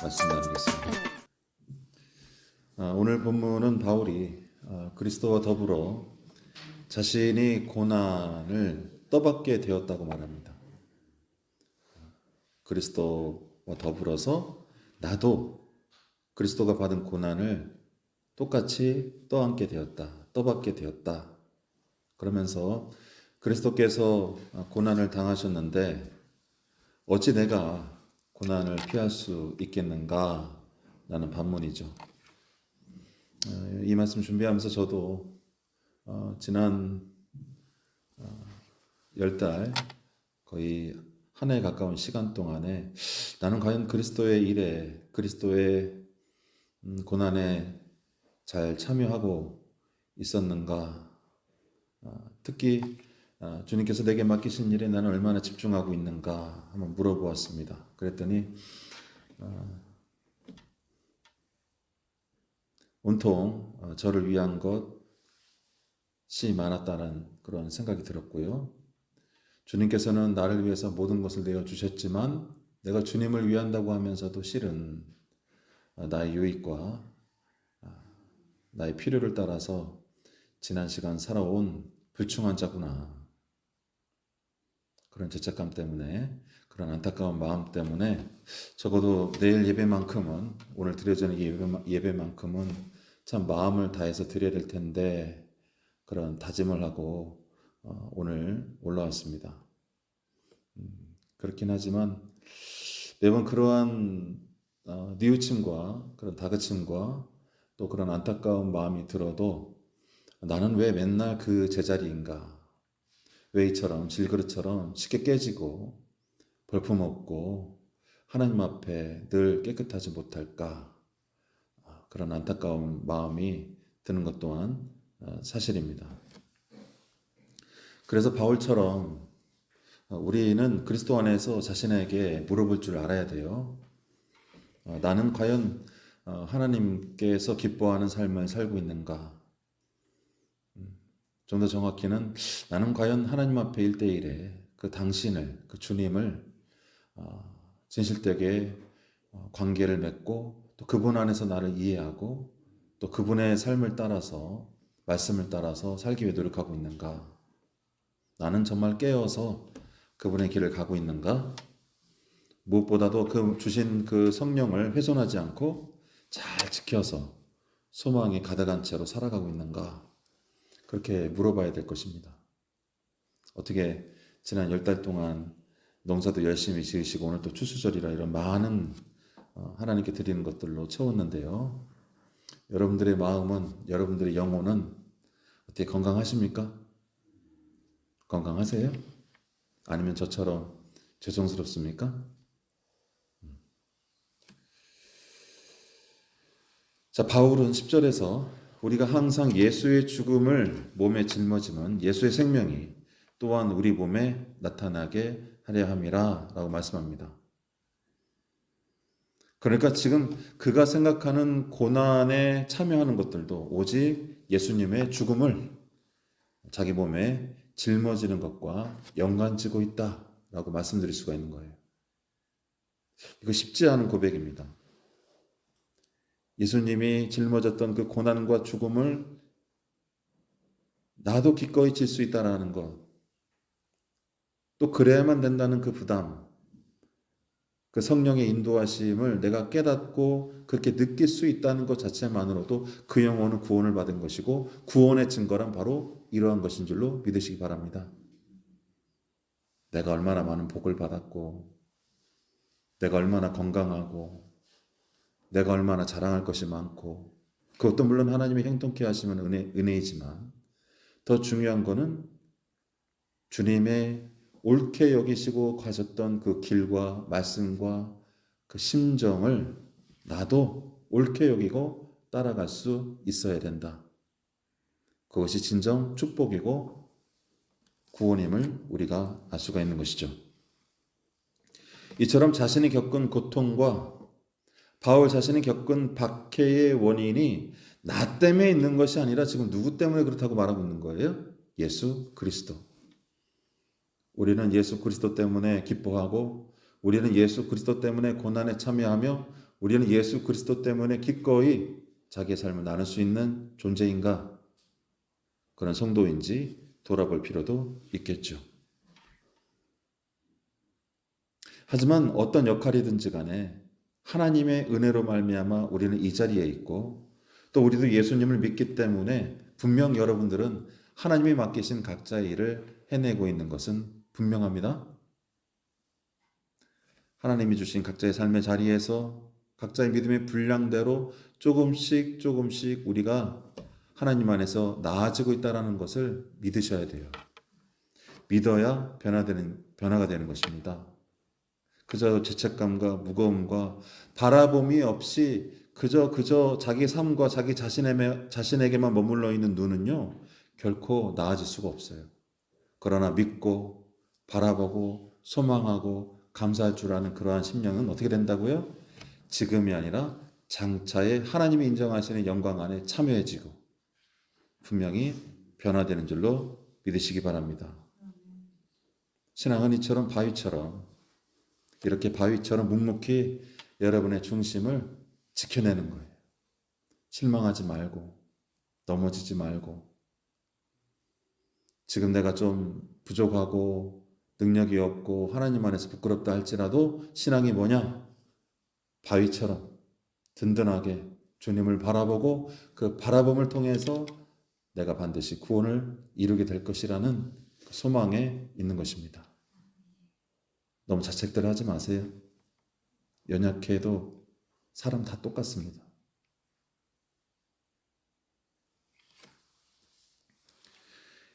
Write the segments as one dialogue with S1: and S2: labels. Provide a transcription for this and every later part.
S1: 말씀 나누겠습니다. 오늘 본문은 바울이 그리스도와 더불어 자신이 고난을 떠받게 되었다고 말합니다. 그리스도와 더불어서 나도 그리스도가 받은 고난을 똑같이 떠안게 되었다, 떠받게 되었다. 그러면서 그리스도께서 고난을 당하셨는데 어찌 내가 고난을 피할 수 있겠는가? 라는 반문이죠. 이 말씀 준비하면서 저도 지난 10달 거의 한 해에 가까운 시간 동안에 나는 과연 그리스도의 일에, 그리스도의 고난에 잘 참여하고 있었는가? 특히 주님께서 내게 맡기신 일에 나는 얼마나 집중하고 있는가 한번 물어보았습니다. 그랬더니 온통 저를 위한 것이 많았다는 그런 생각이 들었고요. 주님께서는 나를 위해서 모든 것을 내어주셨지만 내가 주님을 위한다고 하면서도 실은 나의 유익과 나의 필요를 따라서 지난 시간 살아온 불충한 자구나. 그런 죄책감 때문에, 그런 안타까운 마음 때문에 적어도 내일 예배만큼은, 오늘 드려지는 예배만큼은 참 마음을 다해서 드려야 될 텐데 그런 다짐을 하고 오늘 올라왔습니다. 그렇긴 하지만 매번 그러한 뉘우침과 그런 다그침과 또 그런 안타까운 마음이 들어도 나는 왜 맨날 그 제자리인가? 왜 이처럼 질그릇처럼 쉽게 깨지고 볼품없고 하나님 앞에 늘 깨끗하지 못할까? 그런 안타까운 마음이 드는 것 또한 사실입니다. 그래서 바울처럼 우리는 그리스도 안에서 자신에게 물어볼 줄 알아야 돼요. 나는 과연 하나님께서 기뻐하는 삶을 살고 있는가? 좀 더 정확히는 나는 과연 하나님 앞에 1대1에 그 당신을, 그 주님을 진실되게 관계를 맺고 또 그분 안에서 나를 이해하고 또 그분의 삶을 따라서, 말씀을 따라서 살기 위해 노력하고 있는가? 나는 정말 깨어서 그분의 길을 가고 있는가? 무엇보다도 그 주신 그 성령을 훼손하지 않고 잘 지켜서 소망이 가득한 채로 살아가고 있는가? 그렇게 물어봐야 될 것입니다. 어떻게 지난 10달 동안 농사도 열심히 지으시고 오늘 또 추수절이라 이런 많은 하나님께 드리는 것들로 채웠는데요. 여러분들의 마음은, 여러분들의 영혼은 어떻게 건강하십니까? 건강하세요? 아니면 저처럼 죄송스럽습니까? 자, 바울은 10절에서 우리가 항상 예수의 죽음을 몸에 짊어지면 예수의 생명이 또한 우리 몸에 나타나게 하려 함이라 라고 말씀합니다. 그러니까 지금 그가 생각하는 고난에 참여하는 것들도 오직 예수님의 죽음을 자기 몸에 짊어지는 것과 연관지고 있다라고 말씀드릴 수가 있는 거예요. 이거 쉽지 않은 고백입니다. 예수님이 짊어졌던 그 고난과 죽음을 나도 기꺼이 질 수 있다는 것, 또 그래야만 된다는 그 부담, 그 성령의 인도하심을 내가 깨닫고 그렇게 느낄 수 있다는 것 자체만으로도 그 영혼은 구원을 받은 것이고 구원의 증거란 바로 이러한 것인 줄로 믿으시기 바랍니다. 내가 얼마나 많은 복을 받았고 내가 얼마나 건강하고 내가 얼마나 자랑할 것이 많고 그것도 물론 하나님의 형통케 하시면 은혜이지만 더 중요한 것은 주님의 옳게 여기시고 가셨던 그 길과 말씀과 그 심정을 나도 옳게 여기고 따라갈 수 있어야 된다. 그것이 진정 축복이고 구원임을 우리가 알 수가 있는 것이죠. 이처럼 자신이 겪은 고통과 바울 자신이 겪은 박해의 원인이 나 때문에 있는 것이 아니라 지금 누구 때문에 그렇다고 말하고 있는 거예요? 예수 그리스도. 우리는 예수 그리스도 때문에 기뻐하고 우리는 예수 그리스도 때문에 고난에 참여하며 우리는 예수 그리스도 때문에 기꺼이 자기의 삶을 나눌 수 있는 존재인가? 그런 성도인지 돌아볼 필요도 있겠죠. 하지만 어떤 역할이든지 간에 하나님의 은혜로 말미암아 우리는 이 자리에 있고 또 우리도 예수님을 믿기 때문에 분명 여러분들은 하나님이 맡기신 각자의 일을 해내고 있는 것은 분명합니다. 하나님이 주신 각자의 삶의 자리에서 각자의 믿음의 분량대로 조금씩 우리가 하나님 안에서 나아지고 있다는 것을 믿으셔야 돼요. 믿어야 변화가 되는 것입니다. 그저 죄책감과 무거움과 바라봄이 없이 그저 자기 삶과 자기 자신에게만 머물러 있는 눈은요, 결코 나아질 수가 없어요. 그러나 믿고 바라보고 소망하고 감사할 줄 아는 그러한 심령은 어떻게 된다고요? 지금이 아니라 장차에 하나님이 인정하시는 영광 안에 참여해지고 분명히 변화되는 줄로 믿으시기 바랍니다. 신앙은 이처럼 바위처럼 이렇게 바위처럼 묵묵히 여러분의 중심을 지켜내는 거예요. 실망하지 말고 넘어지지 말고 지금 내가 좀 부족하고 능력이 없고 하나님 안에서 부끄럽다 할지라도 신앙이 뭐냐? 바위처럼 든든하게 주님을 바라보고 그 바라봄을 통해서 내가 반드시 구원을 이루게 될 것이라는 소망에 있는 것입니다. 너무 자책들 하지 마세요. 연약해도 사람 다 똑같습니다.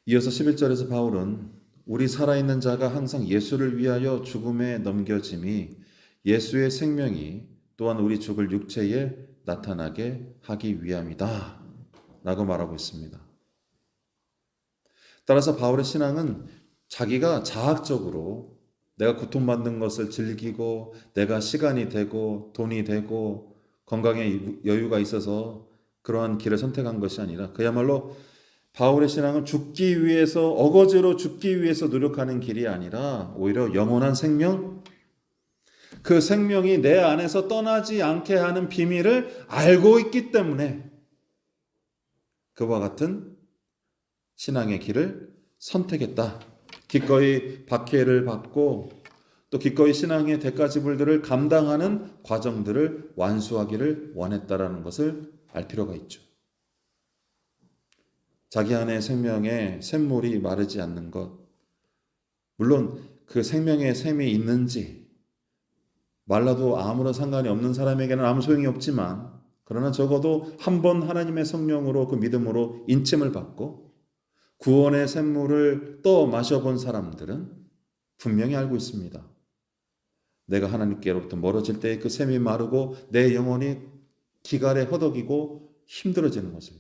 S1: 이어서 11절에서 바울은 우리 살아있는 자가 항상 예수를 위하여 죽음에 넘겨짐이 예수의 생명이 또한 우리 죽을 육체에 나타나게 하기 위함이다 라고 말하고 있습니다. 따라서 바울의 신앙은 자기가 자학적으로 내가 고통받는 것을 즐기고 내가 시간이 되고 돈이 되고 건강에 여유가 있어서 그러한 길을 선택한 것이 아니라 그야말로 바울의 신앙은 죽기 위해서 어거지로 죽기 위해서 노력하는 길이 아니라 오히려 영원한 생명, 그 생명이 내 안에서 떠나지 않게 하는 비밀을 알고 있기 때문에 그와 같은 신앙의 길을 선택했다. 기꺼이 박해를 받고 또 기꺼이 신앙의 대가지불들을 감당하는 과정들을 완수하기를 원했다라는 것을 알 필요가 있죠. 자기 안의 생명의 샘물이 마르지 않는 것, 물론 그 생명의 샘이 있는지 말라도 아무런 상관이 없는 사람에게는 아무 소용이 없지만 그러나 적어도 한 번 하나님의 성령으로 그 믿음으로 인침을 받고 구원의 샘물을 또 마셔본 사람들은 분명히 알고 있습니다. 내가 하나님께로부터 멀어질 때 그 샘이 마르고 내 영혼이 기갈에 허덕이고 힘들어지는 것을.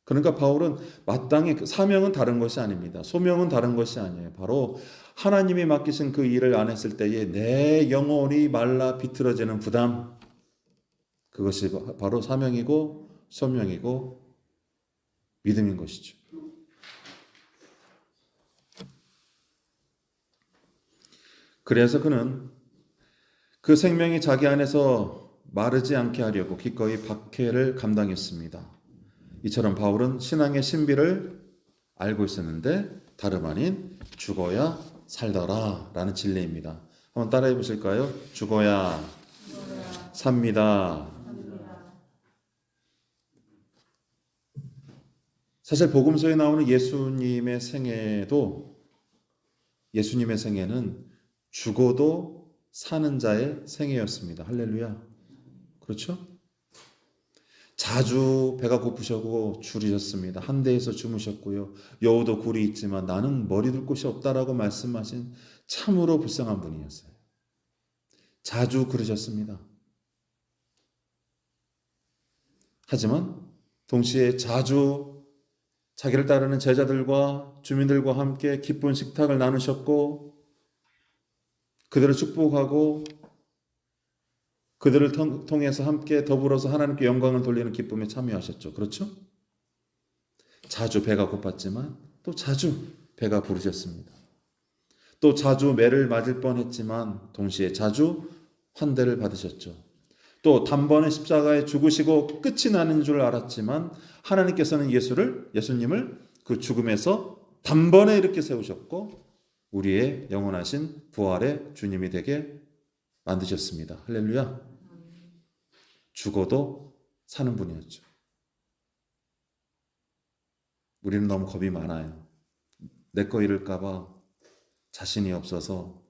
S1: 그러니까 바울은 마땅히 사명은 다른 것이 아닙니다. 소명은 다른 것이 아니에요. 바로 하나님이 맡기신 그 일을 안 했을 때에 내 영혼이 말라 비틀어지는 부담, 그것이 바로 사명이고 소명이고 믿음인 것이죠. 그래서 그는 그 생명이 자기 안에서 마르지 않게 하려고 기꺼이 박해를 감당했습니다. 이처럼 바울은 신앙의 신비를 알고 있었는데 다름 아닌 죽어야 살더라 라는 진리입니다. 한번 따라해 보실까요? 죽어야 삽니다. 사실 복음서에 나오는 예수님의 생애는 죽어도 사는 자의 생애였습니다. 할렐루야. 그렇죠? 자주 배가 고프셨고 줄이셨습니다. 한대에서 주무셨고요. 여우도 굴이 있지만 나는 머리 둘 곳이 없다라고 말씀하신 참으로 불쌍한 분이었어요. 자주 그러셨습니다. 하지만 동시에 자주 자기를 따르는 제자들과 주민들과 함께 기쁜 식탁을 나누셨고 그들을 축복하고 그들을 통해서 함께 더불어서 하나님께 영광을 돌리는 기쁨에 참여하셨죠. 그렇죠? 자주 배가 고팠지만 또 자주 배가 부르셨습니다. 또 자주 매를 맞을 뻔했지만 동시에 자주 환대를 받으셨죠. 또 단번에 십자가에 죽으시고 끝이 나는 줄 알았지만 하나님께서는 예수님을 그 죽음에서 단번에 이렇게 세우셨고 우리의 영원하신 부활의 주님이 되게 만드셨습니다. 할렐루야. 죽어도 사는 분이었죠. 우리는 너무 겁이 많아요. 내 거 잃을까 봐 자신이 없어서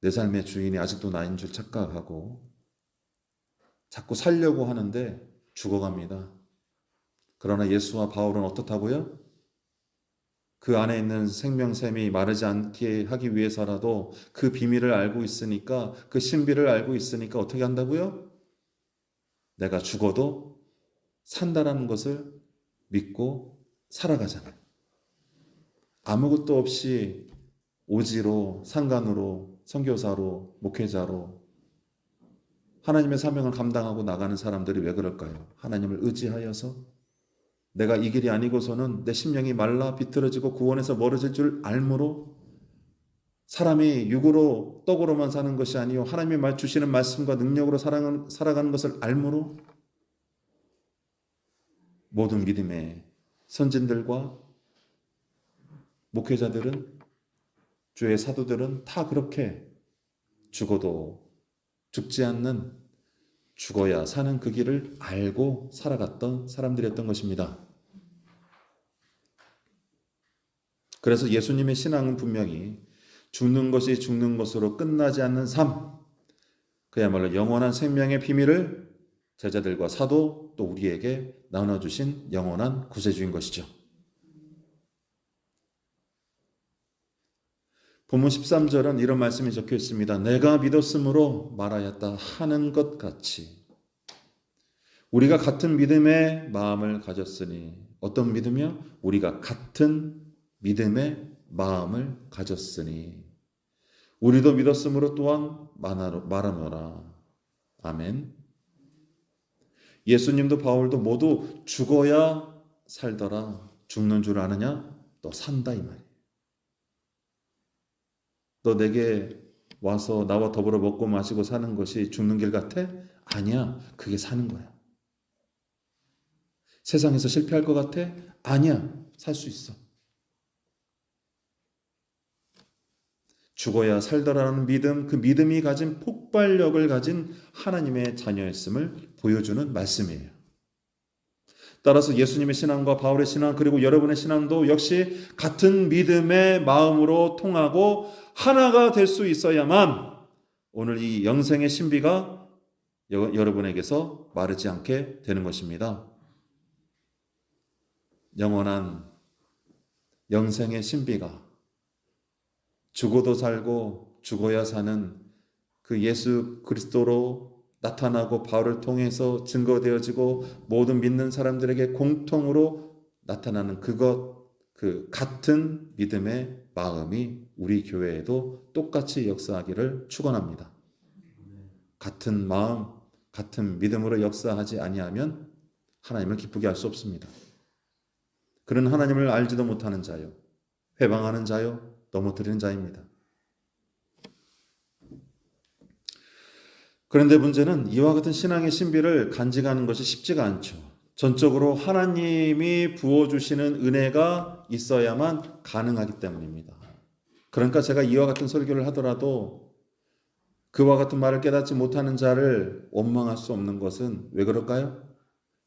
S1: 내 삶의 주인이 아직도 나인 줄 착각하고 자꾸 살려고 하는데 죽어갑니다. 그러나 예수와 바울은 어떻다고요? 그 안에 있는 생명샘이 마르지 않게 하기 위해서라도 그 비밀을 알고 있으니까, 그 신비를 알고 있으니까 어떻게 한다고요? 내가 죽어도 산다라는 것을 믿고 살아가잖아요. 아무것도 없이 오지로, 상관으로, 선교사로, 목회자로 하나님의 사명을 감당하고 나가는 사람들이 왜 그럴까요? 하나님을 의지하여서 내가 이 길이 아니고서는 내 심령이 말라 비틀어지고 구원에서 멀어질 줄 알므로 사람이 육으로 떡으로만 사는 것이 아니요 하나님의 주시는 말씀과 능력으로 살아가는 것을 알므로 모든 믿음의 선진들과 목회자들은 주의 사도들은 다 그렇게 죽어도 죽지 않는 죽어야 사는 그 길을 알고 살아갔던 사람들이었던 것입니다. 그래서 예수님의 신앙은 분명히 죽는 것이 죽는 것으로 끝나지 않는 삶, 그야말로 영원한 생명의 비밀을 제자들과 사도 또 우리에게 나눠주신 영원한 구세주인 것이죠. 본문 13절은 이런 말씀이 적혀 있습니다. 내가 믿었으므로 말하였다 하는 것 같이 우리가 같은 믿음의 마음을 가졌으니 어떤 믿음이요? 우리가 같은 믿음의 마음을 가졌으니 우리도 믿었으므로 또한 말하노라. 아멘. 예수님도 바울도 모두 죽어야 살더라. 죽는 줄 아느냐? 너 산다 이 말이에요. 너 내게 와서 나와 더불어 먹고 마시고 사는 것이 죽는 길 같아? 아니야. 그게 사는 거야. 세상에서 실패할 것 같아? 아니야. 살 수 있어. 죽어야 살더라는 믿음, 그 믿음이 가진 폭발력을 가진 하나님의 자녀였음을 보여주는 말씀이에요. 따라서 예수님의 신앙과 바울의 신앙 그리고 여러분의 신앙도 역시 같은 믿음의 마음으로 통하고 하나가 될 수 있어야만 오늘 이 영생의 신비가 여러분에게서 마르지 않게 되는 것입니다. 영원한 영생의 신비가 죽어도 살고 죽어야 사는 그 예수 그리스도로 나타나고 바울을 통해서 증거되어지고 모든 믿는 사람들에게 공통으로 나타나는 그 같은 믿음의 마음이 우리 교회에도 똑같이 역사하기를 축원합니다. 같은 마음, 같은 믿음으로 역사하지 아니하면 하나님을 기쁘게 할 수 없습니다. 그런 하나님을 알지도 못하는 자요, 회방하는 자요, 넘어뜨리는 자입니다. 그런데 문제는 이와 같은 신앙의 신비를 간직하는 것이 쉽지가 않죠. 전적으로 하나님이 부어주시는 은혜가 있어야만 가능하기 때문입니다. 그러니까 제가 이와 같은 설교를 하더라도 그와 같은 말을 깨닫지 못하는 자를 원망할 수 없는 것은 왜 그럴까요?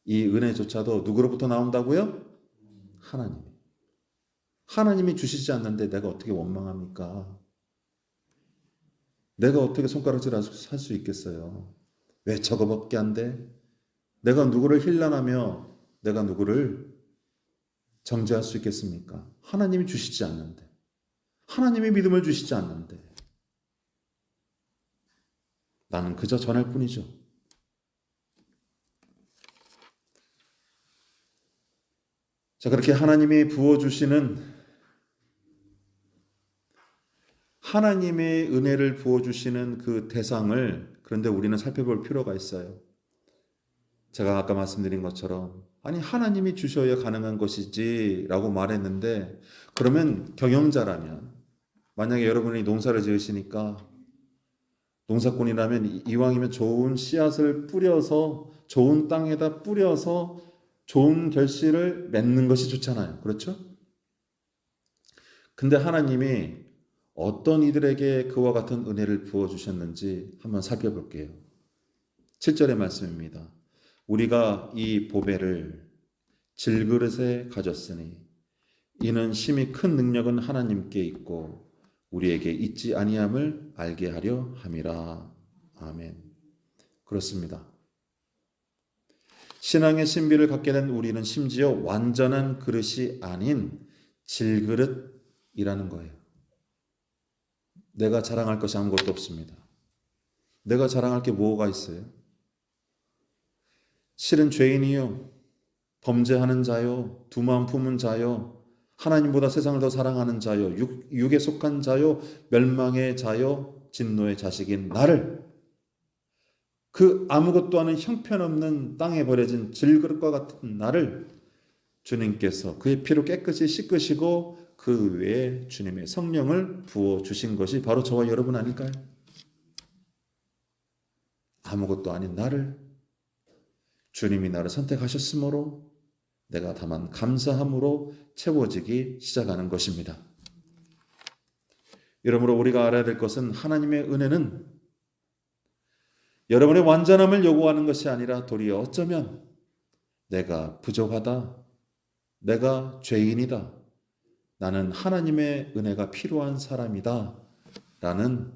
S1: 이 은혜조차도 누구로부터 나온다고요? 하나님이 주시지 않는데 내가 어떻게 원망합니까? 내가 어떻게 손가락질 할 수 있겠어요? 왜 저거밖에 안 돼? 내가 누구를 힐난하며 내가 누구를 정죄할 수 있겠습니까? 하나님이 주시지 않는데, 하나님이 믿음을 주시지 않는데 나는 그저 전할 뿐이죠. 자, 그렇게 하나님이 부어주시는 하나님의 은혜를 부어주시는 그 대상을 그런데 우리는 살펴볼 필요가 있어요. 제가 아까 말씀드린 것처럼 아니 하나님이 주셔야 가능한 것이지 라고 말했는데, 그러면 경영자라면, 만약에 여러분이 농사를 지으시니까 농사꾼이라면 이왕이면 좋은 씨앗을 뿌려서 좋은 땅에다 뿌려서 좋은 결실을 맺는 것이 좋잖아요. 그렇죠? 근데 하나님이 어떤 이들에게 그와 같은 은혜를 부어주셨는지 한번 살펴볼게요. 7절의 말씀입니다. 우리가 이 보배를 질그릇에 가졌으니 이는 심히 큰 능력은 하나님께 있고 우리에게 있지 아니함을 알게 하려 함이라. 아멘. 그렇습니다. 신앙의 신비를 갖게 된 우리는 심지어 완전한 그릇이 아닌 질그릇이라는 거예요. 내가 자랑할 것이 아무것도 없습니다. 내가 자랑할 게 뭐가 있어요? 실은 죄인이요, 범죄하는 자요, 두 마음 품은 자요, 하나님보다 세상을 더 사랑하는 자요, 육에 속한 자요, 멸망의 자요, 진노의 자식인 나를, 그 아무것도 아닌 형편없는 땅에 버려진 질그릇과 같은 나를 주님께서 그의 피로 깨끗이 씻으시고 그 외에 주님의 성령을 부어주신 것이 바로 저와 여러분 아닐까요? 아무것도 아닌 나를 주님이 나를 선택하셨으므로 내가 다만 감사함으로 채워지기 시작하는 것입니다. 여러분으로 우리가 알아야 될 것은 하나님의 은혜는 여러분의 완전함을 요구하는 것이 아니라 도리어 어쩌면 내가 부족하다, 내가 죄인이다, 나는 하나님의 은혜가 필요한 사람이다 라는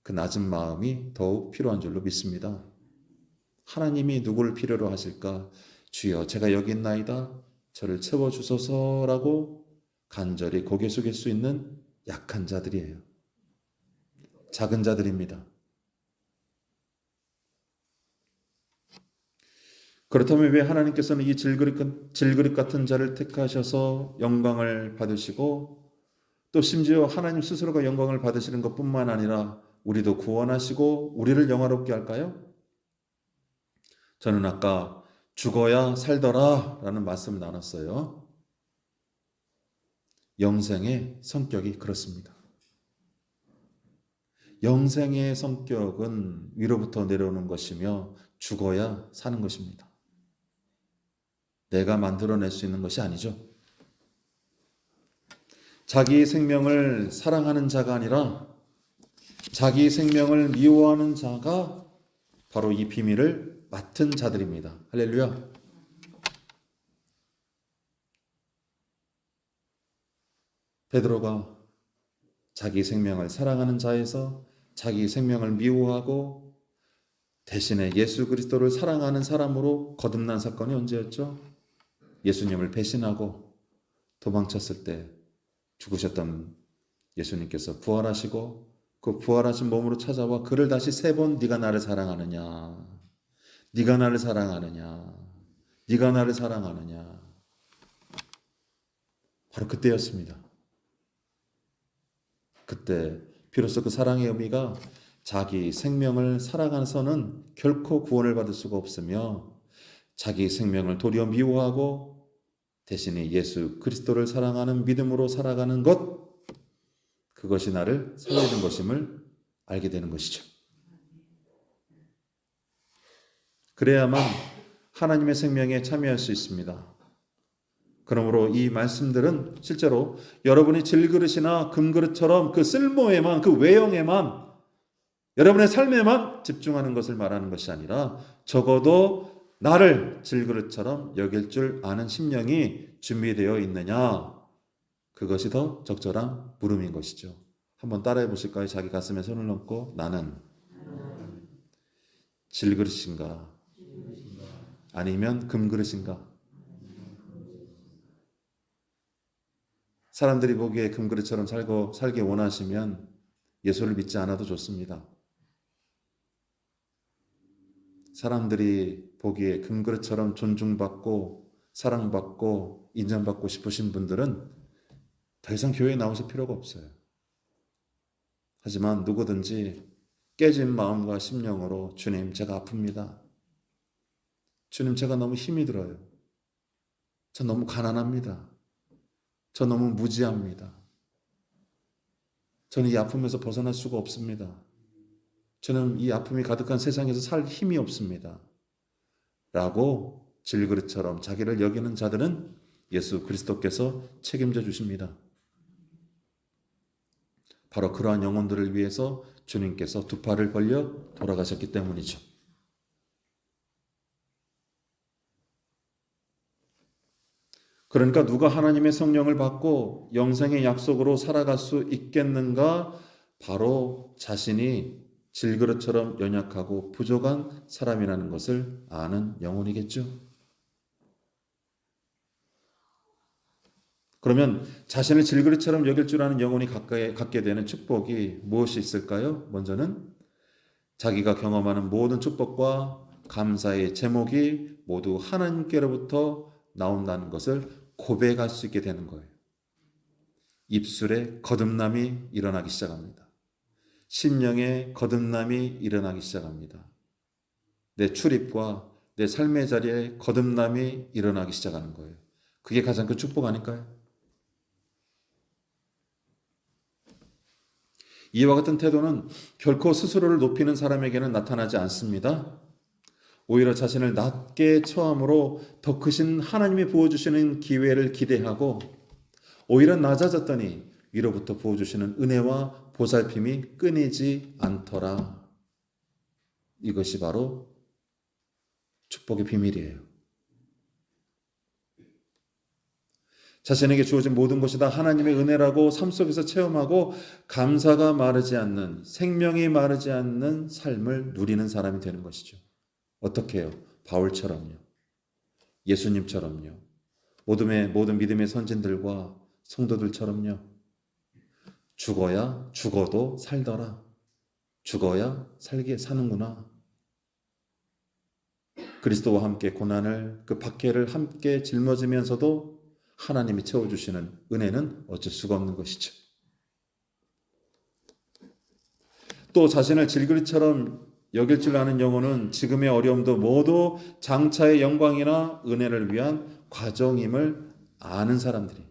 S1: 그 낮은 마음이 더욱 필요한 줄로 믿습니다. 하나님이 누구를 필요로 하실까? 주여 제가 여기 있나이다, 저를 채워주소서라고 간절히 고개 숙일 수 있는 약한 자들이에요. 작은 자들입니다. 그렇다면 왜 하나님께서는 이 질그릇 같은 자를 택하셔서 영광을 받으시고 또 심지어 하나님 스스로가 영광을 받으시는 것뿐만 아니라 우리도 구원하시고 우리를 영화롭게 할까요? 저는 아까 죽어야 살더라 라는 말씀을 나눴어요. 영생의 성격이 그렇습니다. 영생의 성격은 위로부터 내려오는 것이며 죽어야 사는 것입니다. 내가 만들어낼 수 있는 것이 아니죠. 자기 생명을 사랑하는 자가 아니라 자기 생명을 미워하는 자가 바로 이 비밀을 맡은 자들입니다. 할렐루야. 베드로가 자기 생명을 사랑하는 자에서 자기 생명을 미워하고 대신에 예수 그리스도를 사랑하는 사람으로 거듭난 사건이 언제였죠? 예수님을 배신하고 도망쳤을 때 죽으셨던 예수님께서 부활하시고 그 부활하신 몸으로 찾아와 그를 다시 3번 네가 나를 사랑하느냐, 네가 나를 사랑하느냐, 네가 나를 사랑하느냐. 바로 그때였습니다. 그때 비로소 그 사랑의 의미가 자기 생명을 살아가서는 결코 구원을 받을 수가 없으며 자기 생명을 도리어 미워하고 대신에 예수 그리스도를 사랑하는 믿음으로 살아가는 것, 그것이 나를 살리는 것임을 알게 되는 것이죠. 그래야만 하나님의 생명에 참여할 수 있습니다. 그러므로 이 말씀들은 실제로 여러분이 질그릇이나 금그릇처럼 그 쓸모에만, 그 외형에만, 여러분의 삶에만 집중하는 것을 말하는 것이 아니라 적어도 나를 질그릇처럼 여길 줄 아는 심령이 준비되어 있느냐, 그것이 더 적절한 물음인 것이죠. 한번 따라해 보실까요? 자기 가슴에 손을 얹고 나는 질그릇인가 아니면 금그릇인가? 사람들이 보기에 금그릇처럼 살기 원하시면 예수를 믿지 않아도 좋습니다. 사람들이 보기에 금그릇처럼 존중받고 사랑받고 인정받고 싶으신 분들은 더 이상 교회에 나오실 필요가 없어요. 하지만 누구든지 깨진 마음과 심령으로 주님 제가 아픕니다. 주님, 제가 너무 힘이 들어요. 저 너무 가난합니다. 저 너무 무지합니다. 저는 이 아픔에서 벗어날 수가 없습니다. 저는 이 아픔이 가득한 세상에서 살 힘이 없습니다. 라고 질그릇처럼 자기를 여기는 자들은 예수 그리스도께서 책임져 주십니다. 바로 그러한 영혼들을 위해서 주님께서 두 팔을 벌려 돌아가셨기 때문이죠. 그러니까 누가 하나님의 성령을 받고 영생의 약속으로 살아갈 수 있겠는가? 바로 자신이 질그릇처럼 연약하고 부족한 사람이라는 것을 아는 영혼이겠죠. 그러면 자신을 질그릇처럼 여길 줄 아는 영혼이 갖게 되는 축복이 무엇이 있을까요? 먼저는 자기가 경험하는 모든 축복과 감사의 제목이 모두 하나님께로부터 나온다는 것을 고백할 수 있게 되는 거예요. 입술에 거듭남이 일어나기 시작합니다. 심령에 거듭남이 일어나기 시작합니다. 내 출입과 내 삶의 자리에 거듭남이 일어나기 시작하는 거예요. 그게 가장 큰 축복 아닐까요? 이와 같은 태도는 결코 스스로를 높이는 사람에게는 나타나지 않습니다. 오히려 자신을 낮게 처함으로 더 크신 하나님이 부어주시는 기회를 기대하고 오히려 낮아졌더니 위로부터 부어주시는 은혜와 보살핌이 끊이지 않더라. 이것이 바로 축복의 비밀이에요. 자신에게 주어진 모든 것이 다 하나님의 은혜라고 삶 속에서 체험하고 감사가 마르지 않는, 생명이 마르지 않는 삶을 누리는 사람이 되는 것이죠. 어떻게 해요? 바울처럼요. 예수님처럼요. 모든 믿음의 선진들과 성도들처럼요. 죽어도 살더라. 죽어야 살게 사는구나. 그리스도와 함께 고난을, 그 박해를 함께 짊어지면서도 하나님이 채워주시는 은혜는 어쩔 수가 없는 것이죠. 또 자신을 질그릇처럼 여길 줄 아는 영혼은 지금의 어려움도 모두 장차의 영광이나 은혜를 위한 과정임을 아는 사람들이,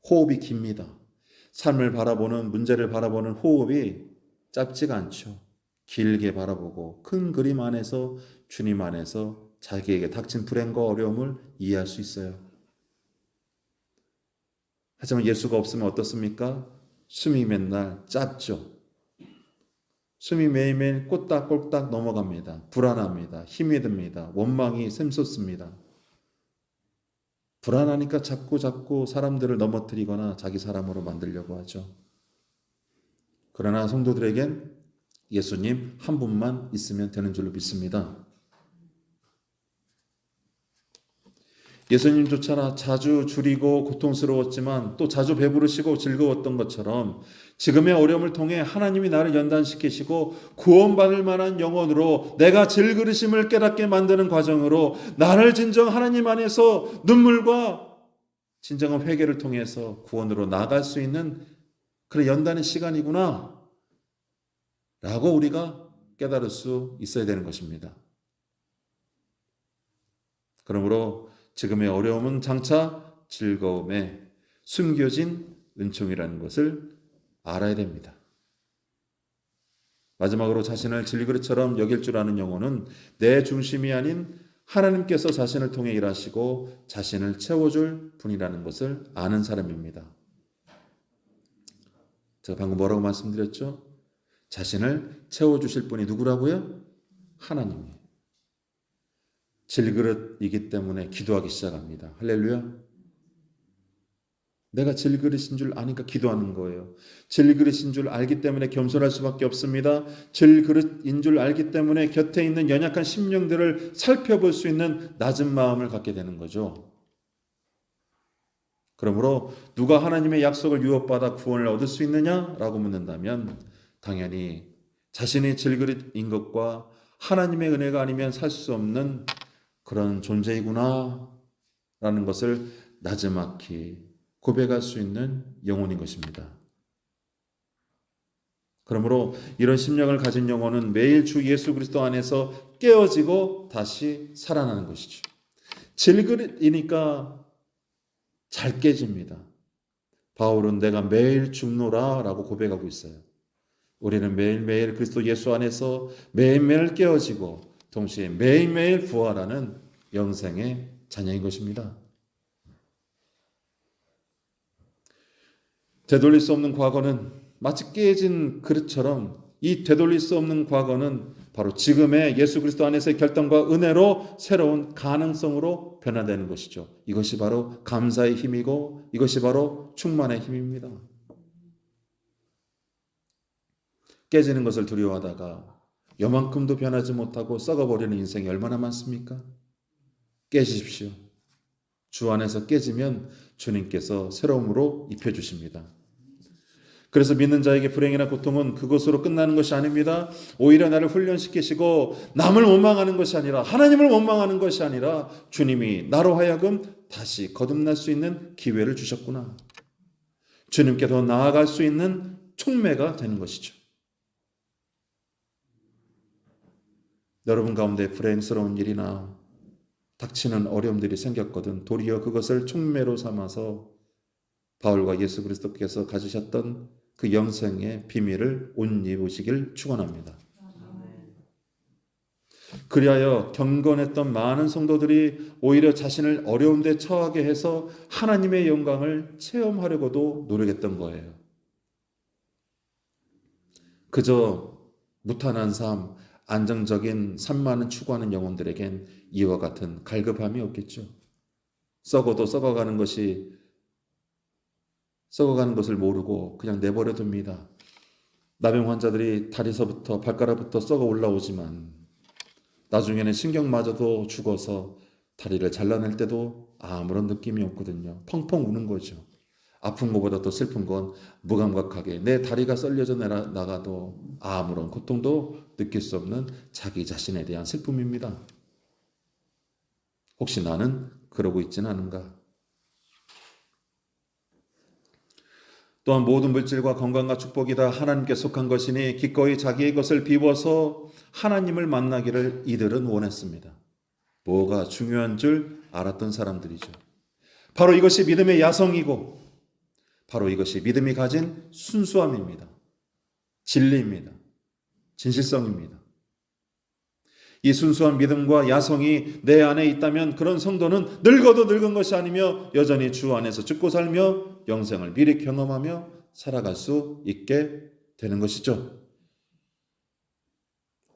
S1: 호흡이 깁니다. 삶을 바라보는, 문제를 바라보는 호흡이 짧지가 않죠. 길게 바라보고 큰 그림 안에서, 주님 안에서 자기에게 닥친 불행과 어려움을 이해할 수 있어요. 하지만 예수가 없으면 어떻습니까? 숨이 맨날 짧죠. 숨이 매일매일 꼴딱꼴딱 넘어갑니다. 불안합니다. 힘이 듭니다. 원망이 샘솟습니다. 불안하니까 자꾸 사람들을 넘어뜨리거나 자기 사람으로 만들려고 하죠. 그러나 성도들에겐 예수님 한 분만 있으면 되는 줄로 믿습니다. 예수님조차 자주 줄이고 고통스러웠지만 또 자주 배부르시고 즐거웠던 것처럼 지금의 어려움을 통해 하나님이 나를 연단시키시고 구원받을 만한 영혼으로 내가 질그릇임을 깨닫게 만드는 과정으로 나를 진정 하나님 안에서 눈물과 진정한 회개를 통해서 구원으로 나아갈 수 있는 그런 연단의 시간이구나 라고 우리가 깨달을 수 있어야 되는 것입니다. 그러므로 지금의 어려움은 장차 즐거움에 숨겨진 은총이라는 것을 알아야 됩니다. 마지막으로 자신을 질그릇처럼 여길 줄 아는 영혼은 내 중심이 아닌 하나님께서 자신을 통해 일하시고 자신을 채워줄 분이라는 것을 아는 사람입니다. 제가 방금 뭐라고 말씀드렸죠? 자신을 채워주실 분이 누구라고요? 하나님이에요. 질그릇이기 때문에 기도하기 시작합니다. 할렐루야. 내가 질그릇인 줄 아니까 기도하는 거예요. 질그릇인 줄 알기 때문에 겸손할 수밖에 없습니다. 질그릇인 줄 알기 때문에 곁에 있는 연약한 심령들을 살펴볼 수 있는 낮은 마음을 갖게 되는 거죠. 그러므로 누가 하나님의 약속을 유업받아 구원을 얻을 수 있느냐라고 묻는다면 당연히 자신의 질그릇인 것과 하나님의 은혜가 아니면 살 수 없는 그런 존재이구나 라는 것을 나지막히 고백할 수 있는 영혼인 것입니다. 그러므로 이런 심령을 가진 영혼은 매일 주 예수 그리스도 안에서 깨어지고 다시 살아나는 것이죠. 질그리니까 잘 깨집니다. 바울은 내가 매일 죽노라 라고 고백하고 있어요. 우리는 매일매일 그리스도 예수 안에서 매일매일 깨어지고 동시에 매일매일 부활하는 영생의 자녀인 것입니다. 되돌릴 수 없는 과거는 마치 깨진 그릇처럼 이 되돌릴 수 없는 과거는 바로 지금의 예수 그리스도 안에서의 결단과 은혜로 새로운 가능성으로 변화되는 것이죠. 이것이 바로 감사의 힘이고 이것이 바로 충만의 힘입니다. 깨지는 것을 두려워하다가 요만큼도 변하지 못하고 썩어버리는 인생이 얼마나 많습니까? 깨지십시오. 주 안에서 깨지면 주님께서 새로움으로 입혀주십니다. 그래서 믿는 자에게 불행이나 고통은 그것으로 끝나는 것이 아닙니다. 오히려 나를 훈련시키시고 남을 원망하는 것이 아니라 하나님을 원망하는 것이 아니라 주님이 나로 하여금 다시 거듭날 수 있는 기회를 주셨구나. 주님께 더 나아갈 수 있는 촉매가 되는 것이죠. 여러분 가운데 불행스러운 일이나 닥치는 어려움들이 생겼거든 도리어 그것을 촉매로 삼아서 바울과 예수 그리스도께서 가지셨던 그 영생의 비밀을 옷 입으시길 축원합니다. 그리하여 경건했던 많은 성도들이 오히려 자신을 어려운 데 처하게 해서 하나님의 영광을 체험하려고도 노력했던 거예요. 그저 무탄한 삶, 안정적인 삶만을 추구하는 영혼들에겐 이와 같은 갈급함이 없겠죠. 썩어도 썩어가는 것을 모르고 그냥 내버려 둡니다. 나병 환자들이 다리서부터 발가락부터 썩어 올라오지만 나중에는 신경마저도 죽어서 다리를 잘라낼 때도 아무런 느낌이 없거든요. 펑펑 우는 거죠. 아픈 것보다 더 슬픈 건 무감각하게 내 다리가 썰려져 나가도 아무런 고통도 느낄 수 없는 자기 자신에 대한 슬픔입니다. 혹시 나는 그러고 있지는 않은가? 또한 모든 물질과 건강과 축복이 다 하나님께 속한 것이니 기꺼이 자기의 것을 비워서 하나님을 만나기를 이들은 원했습니다. 뭐가 중요한 줄 알았던 사람들이죠. 바로 이것이 믿음의 야성이고 바로 이것이 믿음이 가진 순수함입니다. 진리입니다. 진실성입니다. 이 순수한 믿음과 야성이 내 안에 있다면 그런 성도는 늙어도 늙은 것이 아니며 여전히 주 안에서 죽고 살며 영생을 미리 경험하며 살아갈 수 있게 되는 것이죠.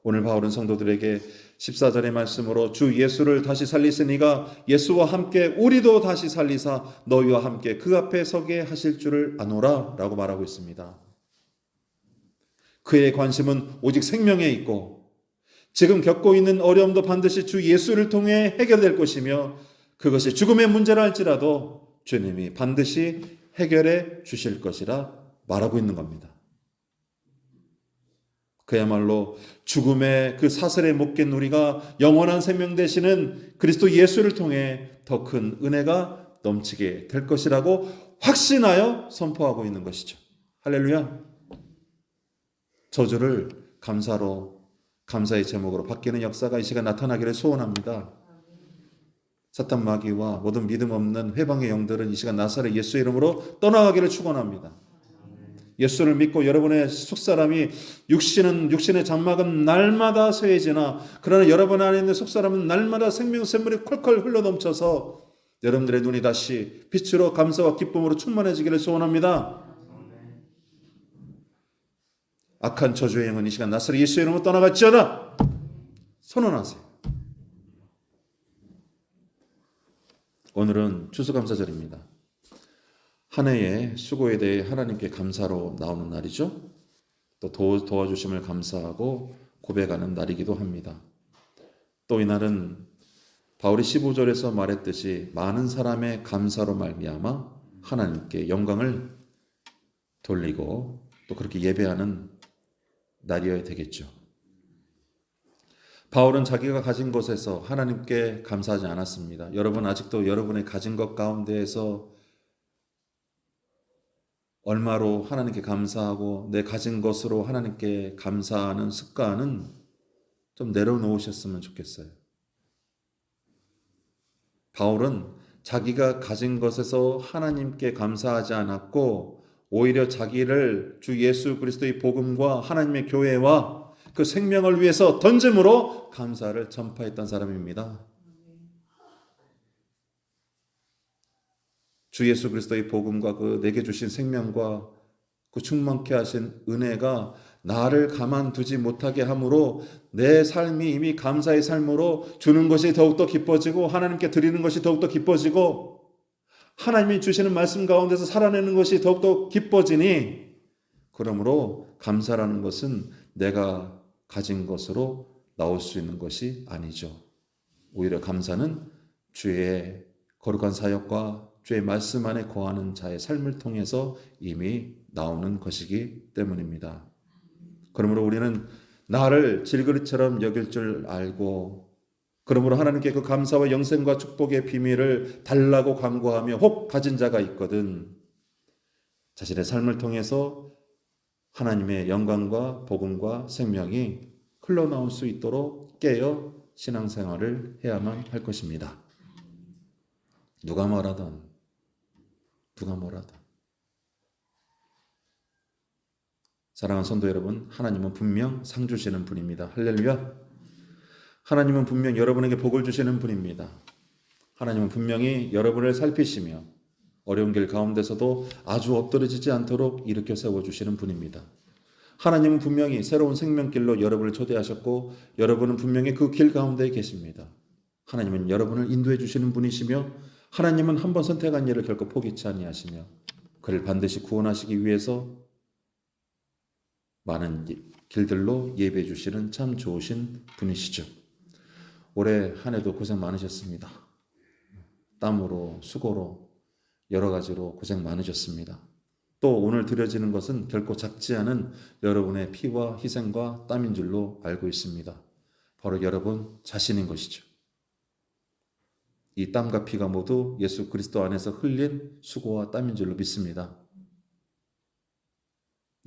S1: 오늘 바울은 성도들에게 14절의 말씀으로 주 예수를 다시 살리시니가 예수와 함께 우리도 다시 살리사 너희와 함께 그 앞에 서게 하실 줄을 아노라 라고 말하고 있습니다. 그의 관심은 오직 생명에 있고 지금 겪고 있는 어려움도 반드시 주 예수를 통해 해결될 것이며 그것이 죽음의 문제라 할지라도 주님이 반드시 해결해 주실 것이라 말하고 있는 겁니다. 그야말로 죽음의 그 사슬에 묶인 우리가 영원한 생명 되시는 그리스도 예수를 통해 더 큰 은혜가 넘치게 될 것이라고 확신하여 선포하고 있는 것이죠. 할렐루야. 저주를 감사의 제목으로 바뀌는 역사가 이 시간 나타나기를 소원합니다. 사탄 마귀와 모든 믿음 없는 회방의 영들은 이 시간 나사렛 예수의 이름으로 떠나가기를 축원합니다. 예수를 믿고 여러분의 속사람이 육신의 장막은 날마다 쇠해지나 그러나 여러분 안에 있는 속사람은 날마다 생명샘물이 콸콸 흘러넘쳐서 여러분들의 눈이 다시 빛으로 감사와 기쁨으로 충만해지기를 소원합니다. 악한 저주의 영은 이 시간 나사렛 예수의 이름으로 떠나갈지어다 선언하세요. 오늘은 추수감사절입니다. 한 해의 수고에 대해 하나님께 감사로 나오는 날이죠. 또 도와주심을 감사하고 고백하는 날이기도 합니다. 또 이날은 바울이 15절에서 말했듯이 많은 사람의 감사로 말미암아 하나님께 영광을 돌리고 또 그렇게 예배하는 날이어야 되겠죠. 바울은 자기가 가진 것에서 하나님께 감사하지 않았습니다. 여러분 아직도 여러분의 가진 것 가운데에서 얼마로 하나님께 감사하고 내 가진 것으로 하나님께 감사하는 습관은 좀 내려놓으셨으면 좋겠어요. 바울은 자기가 가진 것에서 하나님께 감사하지 않았고 오히려 자기를 주 예수 그리스도의 복음과 하나님의 교회와 그 생명을 위해서 던짐으로 감사를 전파했던 사람입니다. 주 예수 그리스도의 복음과 그 내게 주신 생명과 그 충만케 하신 은혜가 나를 가만두지 못하게 함으로 내 삶이 이미 감사의 삶으로 주는 것이 더욱더 기뻐지고 하나님께 드리는 것이 더욱더 기뻐지고 하나님이 주시는 말씀 가운데서 살아내는 것이 더욱더 기뻐지니 그러므로 감사라는 것은 내가 가진 것으로 나올 수 있는 것이 아니죠. 오히려 감사는 주의 거룩한 사역과 주의 말씀 안에 거하는 자의 삶을 통해서 이미 나오는 것이기 때문입니다. 그러므로 우리는 나를 질그릇처럼 여길 줄 알고 그러므로 하나님께 그 감사와 영생과 축복의 비밀을 달라고 간구하며 혹 가진 자가 있거든 자신의 삶을 통해서 하나님의 영광과 복음과 생명이 흘러나올 수 있도록 깨어 신앙생활을 해야만 할 것입니다. 누가 뭐라든 사랑하는 성도 여러분, 하나님은 분명 상 주시는 분입니다. 할렐루야. 하나님은 분명 여러분에게 복을 주시는 분입니다. 하나님은 분명히 여러분을 살피시며 어려운 길 가운데서도 아주 엎드러지지 않도록 일으켜 세워주시는 분입니다. 하나님은 분명히 새로운 생명길로 여러분을 초대하셨고 여러분은 분명히 그 길 가운데 계십니다. 하나님은 여러분을 인도해 주시는 분이시며 하나님은 한 번 선택한 일을 결코 포기치 아니하시며 그를 반드시 구원하시기 위해서 많은 길들로 예배해 주시는 참 좋으신 분이시죠. 올해 한 해도 고생 많으셨습니다. 땀으로 수고로 여러 가지로 고생 많으셨습니다. 또 오늘 드려지는 것은 결코 작지 않은 여러분의 피와 희생과 땀인 줄로 알고 있습니다. 바로 여러분 자신인 것이죠. 이 땀과 피가 모두 예수 그리스도 안에서 흘린 수고와 땀인 줄로 믿습니다.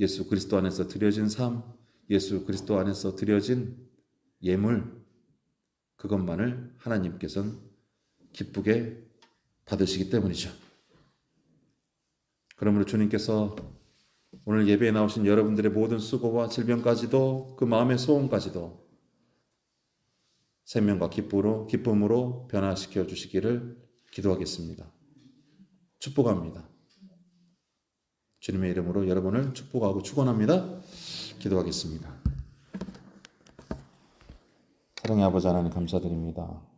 S1: 예수 그리스도 안에서 드려진 삶, 예수 그리스도 안에서 드려진 예물, 그것만을 하나님께서는 기쁘게 받으시기 때문이죠. 그러므로 주님께서 오늘 예배에 나오신 여러분들의 모든 수고와 질병까지도 그 마음의 소원까지도 생명과 기쁨으로 변화시켜 주시기를 기도하겠습니다. 축복합니다. 주님의 이름으로 여러분을 축복하고 축원합니다. 기도하겠습니다. 사랑의 아버지 하나님 감사드립니다.